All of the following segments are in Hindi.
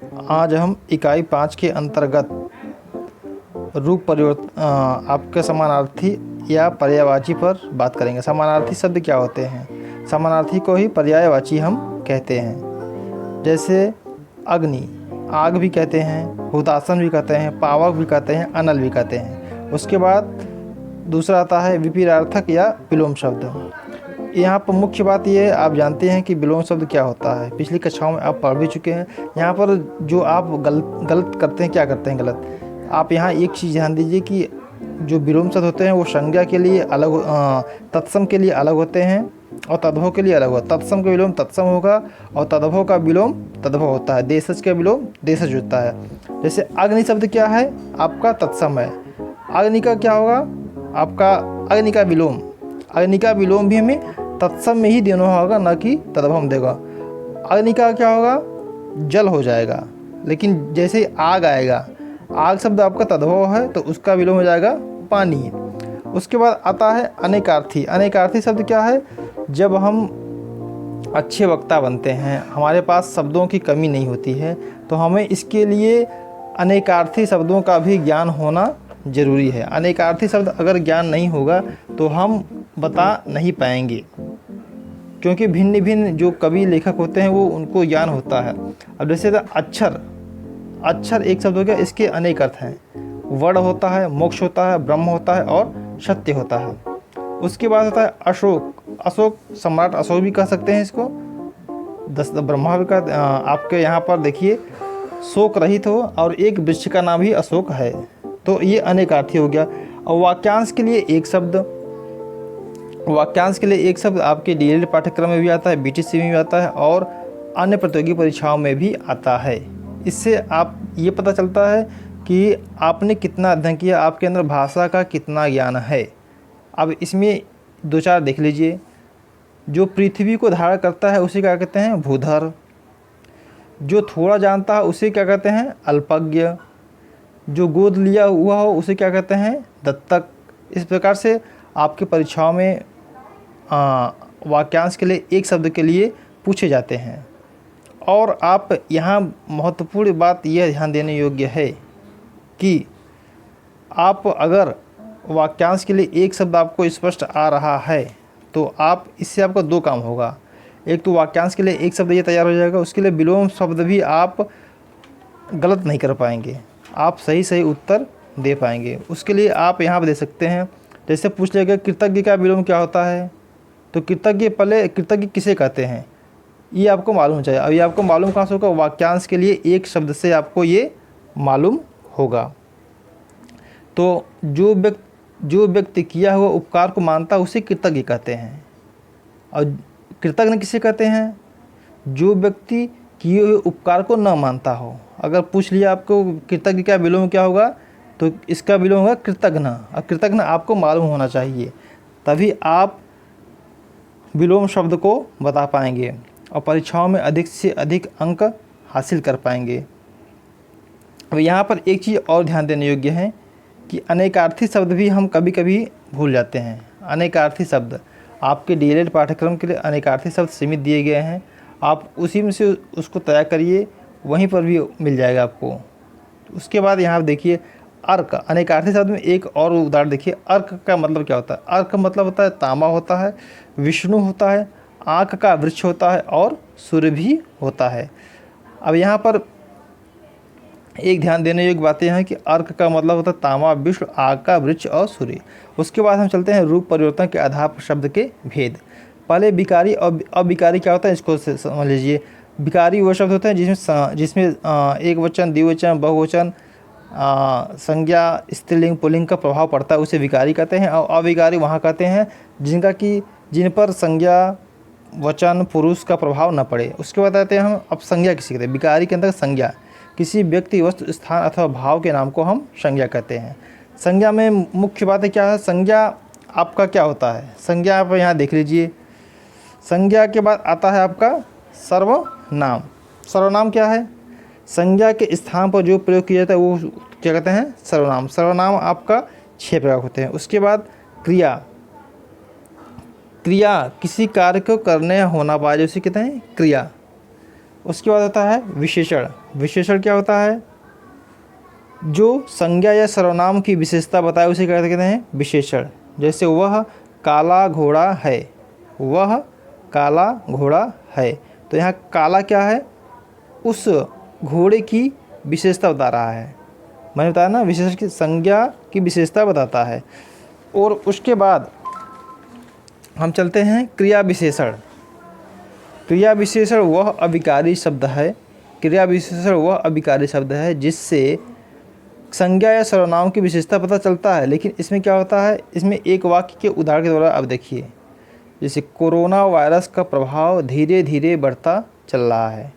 आज हम इकाई 5 के अंतर्गत रूप परिवर्तन आपके समानार्थी या पर्यायवाची पर बात करेंगे। समानार्थी शब्द क्या होते हैं? समानार्थी को ही पर्यायवाची हम कहते हैं। जैसे अग्नि, आग भी कहते हैं, हुतासन भी कहते हैं, पावक भी कहते हैं, अनल भी कहते हैं। उसके बाद दूसरा आता है विपरीतार्थक या विलोम शब्द। यहाँ पर मुख्य बात ये है, आप जानते हैं कि विलोम शब्द क्या होता है, पिछली कक्षाओं में आप पढ़ भी चुके हैं। यहाँ पर जो आप गलत करते हैं, क्या करते हैं गलत, आप यहाँ एक चीज़ ध्यान दीजिए कि जो विलोम शब्द होते हैं वो संज्ञा के लिए अलग, तत्सम के लिए अलग होते हैं और तद्भव के लिए अलग होता है। तत्सम का विलोम तत्सम होगा और तद्भव का विलोम तद्भव होता है। देशज का विलोम देशज होता है। जैसे अग्नि शब्द क्या है? आपका तत्सम है। अग्नि का क्या होगा? आपका अग्नि का विलोम। अग्नि का विलोम भी हमें तत्सम में ही देना होगा, ना कि तद्भव देगा। अग्नि का क्या होगा? जल हो जाएगा। लेकिन जैसे आग आएगा, आग शब्द आपका तद्भव है तो उसका विलोम हो जाएगा पानी। उसके बाद आता है अनेकार्थी। अनेकार्थी शब्द क्या है? जब हम अच्छे वक्ता बनते हैं, हमारे पास शब्दों की कमी नहीं होती है, तो हमें इसके लिए अनेकार्थी शब्दों का भी ज्ञान होना ज़रूरी है। अनेकार्थी शब्द अगर ज्ञान नहीं होगा तो हम बता नहीं पाएंगे, क्योंकि भिन्न भिन्न जो कवि लेखक होते हैं वो उनको ज्ञान होता है। अब जैसे अक्षर, अक्षर एक शब्द हो गया, इसके अनेक अर्थ हैं। वर्ण होता है, मोक्ष होता है, ब्रह्म होता है और सत्य होता है। उसके बाद होता है अशोक। अशोक, सम्राट अशोक भी कह सकते हैं इसको, दस ब्रह्मा भी कह। आपके यहाँ पर देखिए शोक रहित हो और एक वृक्ष का नाम ही अशोक है, तो ये अनेकार्थी हो गया। और वाक्यांश के लिए एक शब्द, वाक्यांश के लिए एक शब्द आपके डीएलएड पाठ्यक्रम में भी आता है, बीटीसी में भी आता है और अन्य प्रतियोगी परीक्षाओं में भी आता है। इससे आप ये पता चलता है कि आपने कितना अध्ययन किया, आपके अंदर भाषा का कितना ज्ञान है। अब इसमें दो चार देख लीजिए। जो पृथ्वी को धारण करता है उसे क्या कहते हैं? भूधर। जो थोड़ा जानता है उसे क्या कहते हैं? अल्पज्ञ। जो गोद लिया हुआ हो उसे क्या कहते हैं? दत्तक। इस प्रकार से आपके परीक्षाओं में वाक्यांश के लिए एक शब्द के लिए पूछे जाते हैं। और आप यहाँ महत्वपूर्ण बात यह ध्यान देने योग्य है कि आप अगर वाक्यांश के लिए एक शब्द आपको स्पष्ट आ रहा है तो आप इससे आपका दो काम होगा। एक तो वाक्यांश के लिए एक शब्द ये तैयार हो जाएगा, उसके लिए विलोम शब्द भी आप गलत नहीं कर पाएंगे, आप सही सही उत्तर दे पाएंगे। उसके लिए आप यहाँ पर दे सकते हैं, जैसे पूछ लेगा कृतज्ञ का विलोम क्या होता है, तो कृतज्ञ, पहले कृतज्ञ किसे कहते हैं ये आपको मालूम चाहिए। अब ये आपको मालूम कहाँ से होगा? वाक्यांश के लिए एक शब्द से आपको ये मालूम होगा। तो जो व्यक्ति किया हुआ उपकार को मानता है उसे कृतज्ञ कहते हैं। और कृतज्ञ किसे कहते हैं? जो व्यक्ति किए हुए उपकार को न मानता हो। अगर पूछ लिया आपको कृतज्ञ का विलोम क्या होगा, तो इसका विलोम होगा कृतघ्न। और कृतघ्न आपको मालूम होना चाहिए, तभी आप विलोम शब्द को बता पाएंगे और परीक्षाओं में अधिक से अधिक अंक हासिल कर पाएंगे। अब यहाँ पर एक चीज़ और ध्यान देने योग्य है कि अनेकार्थी शब्द भी हम कभी कभी भूल जाते हैं। अनेकार्थी शब्द आपके डीएलएड पाठ्यक्रम के लिए अनेकार्थी शब्द सीमित दिए गए हैं, आप उसी में से उसको तय करिए, वहीं पर भी मिल जाएगा आपको। उसके बाद यहाँ देखिए अर्क। अनेकार्थी शब्द में एक और उदाहरण देखिए। अर्क का मतलब क्या होता है? अर्क का मतलब होता है तांबा होता है, विष्णु होता है, आँख का वृक्ष होता है और सूर्य भी होता है। अब यहाँ पर एक ध्यान देने योग्य बातें हैं कि अर्क का मतलब होता है तांबा, विष्णु, आग का वृक्ष और सूर्य। उसके बाद हम चलते हैं रूप परिवर्तन के आधार पर शब्द के भेद। पहले विकारी और अविकारी क्या होता है इसको समझ लीजिए। विकारी वो शब्द होते हैं जिसमें एक वचन, द्विवचन, बहुवचन, संज्ञा, स्त्रीलिंग, पुल्लिंग का प्रभाव पड़ता है, उसे विकारी कहते हैं। और अविकारी वहाँ कहते हैं जिन पर संज्ञा, वचन, पुरुष का प्रभाव न पड़े। उसके बाद आते हैं हम अब संज्ञा किसी कहते हैं। विकारी के अंदर संज्ञा, किसी व्यक्ति, वस्तु, स्थान अथवा भाव के नाम को हम संज्ञा कहते हैं। संज्ञा में मुख्य बातें क्या है? संज्ञा आपका क्या होता है? संज्ञा आप यहाँ देख लीजिए। संज्ञा के बाद आता है आपका सर्वनाम। सर्वनाम क्या है? संज्ञा के स्थान पर जो प्रयोग किया जाता है वो क्या कहते हैं? सर्वनाम। सर्वनाम आपका 6 प्रकार होते हैं। उसके बाद क्रिया। क्रिया किसी कार्य को करने या होना पाए, उसे कहते हैं क्रिया। उसके बाद होता है विशेषण। विशेषण क्या होता है? जो संज्ञा या सर्वनाम की विशेषता बताए उसे क्या कहते हैं? विशेषण। जैसे वह काला घोड़ा है, वह काला घोड़ा है, तो यहाँ काला क्या है? उस घोड़े की विशेषता बता रहा है। मैंने बताया ना, विशेषण की संज्ञा की विशेषता बताता है। और उसके बाद हम चलते हैं क्रिया विशेषण। क्रिया विशेषण वह अभिकारी शब्द है, क्रिया विशेषण वह अभिकारी शब्द है जिससे संज्ञा या सर्वनाम की विशेषता पता चलता है। लेकिन इसमें क्या होता है? इसमें एक वाक्य के उदाहरण के द्वारा अब देखिए, जैसे कोरोना वायरस का प्रभाव धीरे धीरे बढ़ता चल रहा है,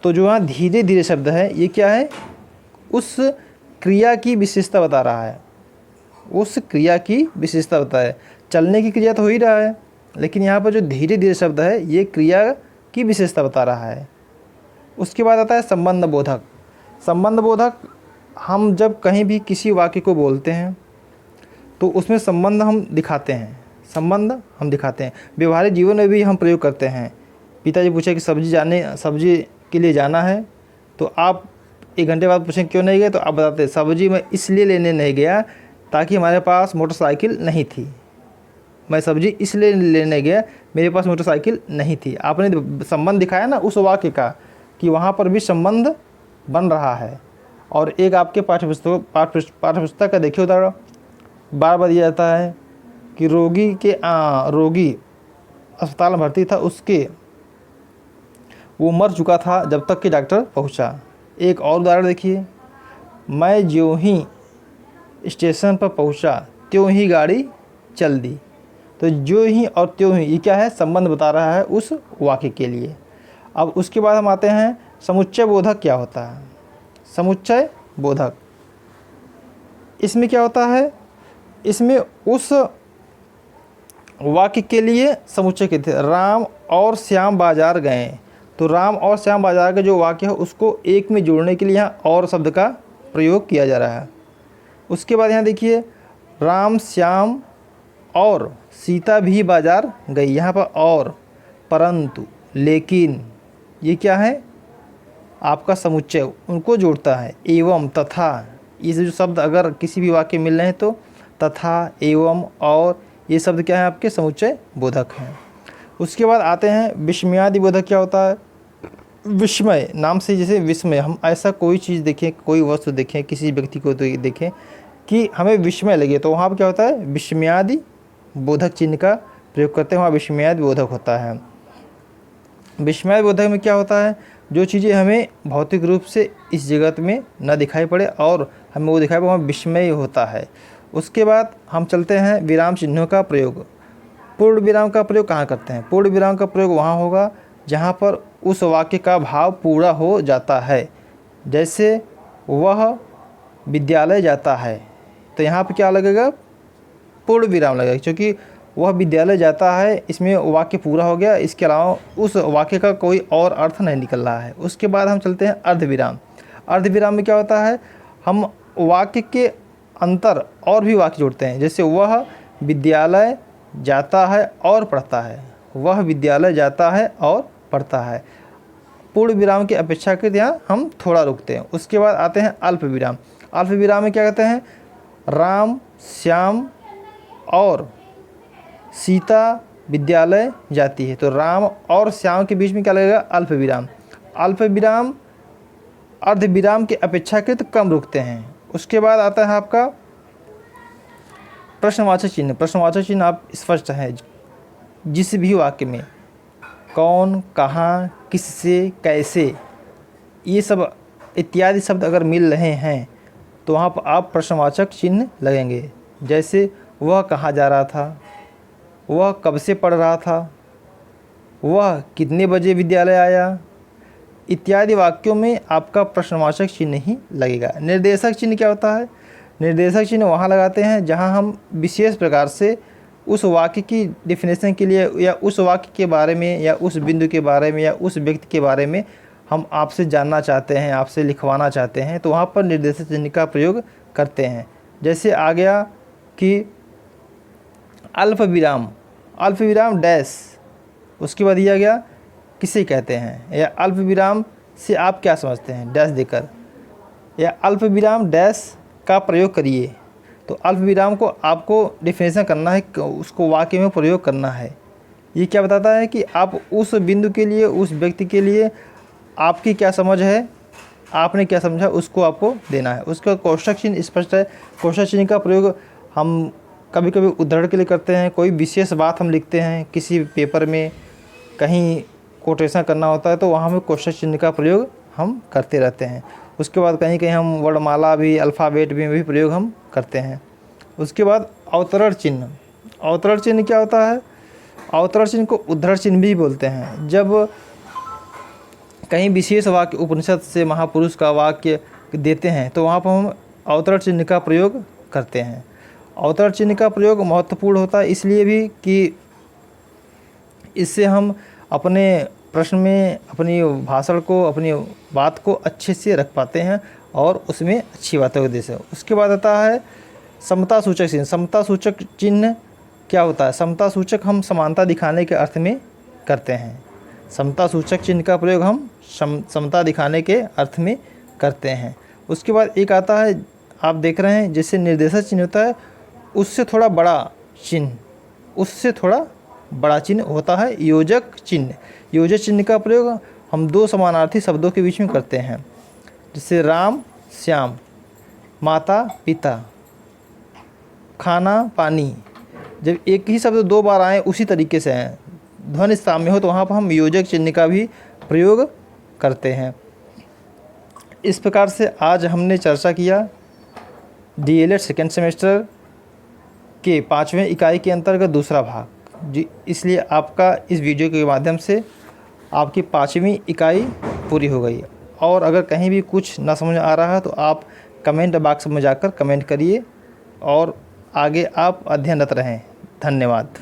तो जो यहाँ धीरे धीरे शब्द है ये क्या है? उस क्रिया की विशेषता बता रहा है, उस क्रिया की विशेषता बता है। चलने की क्रिया तो हो ही रहा है, लेकिन यहाँ पर जो धीरे धीरे शब्द है ये क्रिया की विशेषता बता रहा है। उसके बाद आता है संबंध बोधक। संबंध बोधक, हम जब कहीं भी किसी वाक्य को बोलते हैं तो उसमें संबंध हम दिखाते हैं, संबंध हम दिखाते हैं। व्यवहारिक जीवन में भी हम प्रयोग करते हैं। पिताजी पूछे कि सब्जी के लिए जाना है, तो आप 1 घंटे बाद पूछें क्यों नहीं गए, तो आप बताते हैं सब्जी मैं इसलिए लेने नहीं गया ताकि हमारे पास मोटरसाइकिल नहीं थी। मैं सब्जी इसलिए लेने गया, मेरे पास मोटरसाइकिल नहीं थी। आपने संबंध दिखाया ना उस वाक्य का, कि वहाँ पर भी संबंध बन रहा है। और एक आपके पाठ्यपुस्तक का देखिए उदाहरण, बार बार दिया जाता है कि रोगी अस्पताल में भर्ती था, वो मर चुका था जब तक कि डॉक्टर पहुंचा। एक और उदाहरण देखिए, मैं ज्यों ही स्टेशन पर पहुंचा त्यों ही गाड़ी चल दी। तो ज्यों ही और त्यों ही ये क्या है? संबंध बता रहा है उस वाक्य के लिए। अब उसके बाद हम आते हैं समुच्चय बोधक क्या होता है? समुच्चय बोधक, इसमें क्या होता है? इसमें उस वाक्य के लिए समुच्चय कहते हैं। राम और श्याम बाजार गए, तो राम और श्याम बाजार का जो वाक्य है उसको एक में जोड़ने के लिए यहाँ और शब्द का प्रयोग किया जा रहा है। उसके बाद यहाँ देखिए, राम श्याम और सीता भी बाजार गई, यहाँ पर और, परंतु, लेकिन, ये क्या है? आपका समुच्चय उनको जोड़ता है। एवं, तथा, ये जो शब्द अगर किसी भी वाक्य मिल रहे हैं तो तथा, एवं, और, ये शब्द क्या है? आपके समुच्चय बोधक हैं। उसके बाद आते हैं विस्मयादि बोधक क्या होता है? विस्मय नाम से, जैसे विस्मय, हम ऐसा कोई चीज़ देखें, कोई वस्तु देखें, किसी व्यक्ति को तो देखें कि हमें विस्मय लगे, तो वहाँ पर क्या होता है? विस्मयादि बोधक चिन्ह का प्रयोग करते हैं, वहाँ विस्मयादि बोधक होता है। विस्मयादि बोधक में क्या होता है? जो चीज़ें हमें भौतिक रूप से इस जगत में न दिखाई पड़े और हमें वो दिखाई पड़े, वहाँ विस्मय होता है। उसके बाद हम चलते हैं विराम चिन्हों का प्रयोग। पूर्ण विराम का प्रयोग कहाँ करते हैं? पूर्ण विराम का प्रयोग वहाँ होगा जहाँ पर उस वाक्य का भाव पूरा हो जाता है। जैसे वह विद्यालय जाता है, तो यहाँ पर क्या लगेगा? पूर्ण विराम लगेगा, क्योंकि वह विद्यालय जाता है, इसमें वाक्य पूरा हो गया। इसके अलावा उस वाक्य का कोई और अर्थ नहीं निकल रहा है। उसके बाद हम चलते हैं अर्धविराम। अर्धविराम में क्या होता है? हम वाक्य के अंतर और भी वाक्य जोड़ते हैं। जैसे वह विद्यालय जाता है और पढ़ता है, वह विद्यालय जाता है और पढ़ता है। पूर्ण विराम की अपेक्षाकृत यहाँ हम थोड़ा रुकते हैं। उसके बाद आते हैं अल्प विराम। अल्प विराम में क्या कहते हैं? राम श्याम और सीता विद्यालय जाती है, तो राम और श्याम के बीच में क्या लगेगा? अल्प विराम। अल्प विराम अर्धविराम के अपेक्षाकृत कम रुकते हैं। उसके बाद आता है आपका प्रश्नवाचक चिन्ह। प्रश्नवाचक चिन्ह आप स्पष्ट है, जिस भी वाक्य में कौन, कहाँ, किससे, कैसे, ये सब इत्यादि शब्द अगर मिल रहे हैं तो वहाँ पर आप प्रश्नवाचक चिन्ह लगेंगे। जैसे वह कहाँ जा रहा था, वह कब से पढ़ रहा था, वह कितने बजे विद्यालय आया, इत्यादि वाक्यों में आपका प्रश्नवाचक चिन्ह ही लगेगा। निर्देशक चिन्ह क्या होता है? निर्देशक चिन्ह वहाँ लगाते हैं जहाँ हम विशेष प्रकार से उस वाक्य की डेफिनेशन के लिए या उस वाक्य के बारे में या उस बिंदु के बारे में या उस व्यक्ति के बारे में हम आपसे जानना चाहते हैं, आपसे लिखवाना चाहते हैं, तो वहाँ पर निर्देशक चिन्ह का प्रयोग करते हैं। जैसे आ गया कि अल्प विराम, अल्प विराम डैश, उसके बाद दिया गया किसे कहते हैं, या अल्प विराम से आप क्या समझते हैं, डैश देकर, या अल्प विराम डैश का प्रयोग करिए। तो अल्प विराम को आपको डिफिनेशन करना है, उसको वाक्य में प्रयोग करना है। ये क्या बताता है कि आप उस बिंदु के लिए, उस व्यक्ति के लिए आपकी क्या समझ है, आपने क्या समझा, उसको आपको देना है। उसका कोष्ठक चिन्ह स्पष्ट है। कोष्ठक चिन्ह का प्रयोग हम कभी कभी उदाहरण के लिए करते हैं। कोई विशेष बात हम लिखते हैं किसी पेपर में, कहीं कोटेशन करना होता है, तो वहाँ में कोष्ठक चिन्ह का प्रयोग हम करते रहते हैं। उसके बाद कहीं कहीं हम वर्णमाला भी, अल्फ़ाबेट में भी प्रयोग हम करते हैं। उसके बाद अवतरण चिन्ह। अवतरण चिन्ह क्या होता है? अवतरण चिन्ह को उद्धरण चिन्ह भी बोलते हैं। जब कहीं विशेष वाक्य उपनिषद से महापुरुष का वाक्य देते हैं तो वहाँ पर हम अवतरण चिन्ह का प्रयोग करते हैं। अवतरण चिन्ह का प्रयोग महत्वपूर्ण होता है इसलिए भी कि इससे हम अपने प्रश्न में अपनी भाषण को, अपनी बात को अच्छे से रख पाते हैं और उसमें अच्छी बातों को दे सकते। उसके बाद आता है समता सूचक चिन्ह। समता सूचक चिन्ह क्या होता है? समता सूचक हम समानता दिखाने के अर्थ में करते हैं। समता सूचक चिन्ह का प्रयोग हम समता दिखाने के अर्थ में करते हैं। उसके बाद एक आता है, आप देख रहे हैं जैसे निर्देशक चिन्ह होता है, उससे थोड़ा बड़ा चिन्ह, उससे थोड़ा बड़ा चिन्ह होता है योजक चिन्ह। योजक चिन्ह का प्रयोग हम दो समानार्थी शब्दों के बीच में करते हैं, जैसे राम श्याम, माता पिता, खाना पानी। जब एक ही शब्द दो बार आए उसी तरीके से हैं, ध्वनि साम्य हो, तो वहाँ पर हम योजक चिन्ह का भी प्रयोग करते हैं। इस प्रकार से आज हमने चर्चा किया डीएलएड सेकेंड सेमेस्टर के 5वें इकाई के अंतर्गत दूसरा भाग जी। इसलिए आपका इस वीडियो के माध्यम से आपकी 5वीं इकाई पूरी हो गई। और अगर कहीं भी कुछ ना समझ आ रहा है तो आप कमेंट बॉक्स में जाकर कमेंट करिए और आगे आप अध्ययनरत रहें। धन्यवाद।